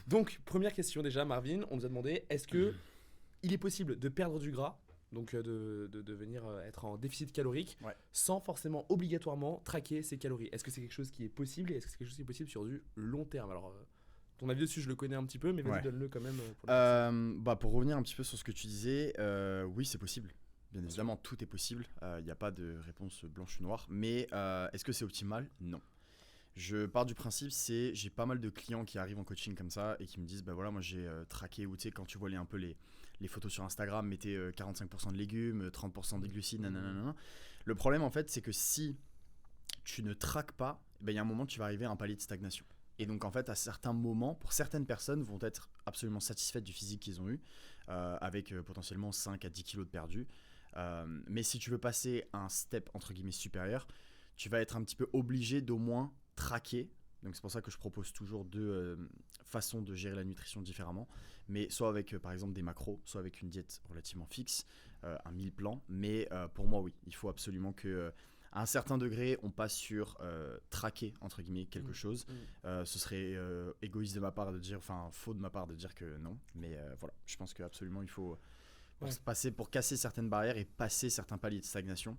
Donc, première question déjà, Marvin, on nous a demandé, est-ce que il est possible de perdre du gras, donc de venir être en déficit calorique, Ouais. sans forcément obligatoirement traquer ses calories? Est-ce que c'est quelque chose qui est possible et est-ce que c'est quelque chose qui est possible sur du long terme? Alors, ton avis dessus, je le connais un petit peu, mais vas-y, Ouais. donne-le quand même pour les personnes. Pour revenir un petit peu sur ce que tu disais, oui, c'est possible. Bien Bien sûr. évidemment, tout est possible. Il n'y a pas de réponse blanche ou noire. Mais est-ce que c'est optimal? Non. Je pars du principe, j'ai pas mal de clients qui arrivent en coaching comme ça et qui me disent, bah voilà, moi j'ai traqué, ou tu sais, quand tu vois un peu les photos sur Instagram, mettez 45% de légumes, 30% de glucides, nanana. Le problème en fait, c'est que si tu ne traques pas, il y a un moment, tu vas arriver à un palier de stagnation. Et donc, en fait, à certains moments, pour certaines personnes, vont être absolument satisfaites du physique qu'ils ont eu, avec potentiellement 5 à 10 kilos de perdu. Mais si tu veux passer à un step, entre guillemets, supérieur, tu vas être un petit peu obligé d'au moins traquer. Donc, c'est pour ça que je propose toujours deux façons de gérer la nutrition différemment. Mais soit avec, par exemple, des macros, soit avec une diète relativement fixe, un meal plan. Mais pour moi, oui, il faut absolument que à un certain degré, on passe sur traquer, entre guillemets, quelque chose. Ce serait égoïste de ma part de dire, enfin, faux de ma part de dire que non. Mais voilà, je pense qu'absolument, il faut Ouais. passer pour casser certaines barrières et passer certains paliers de stagnation.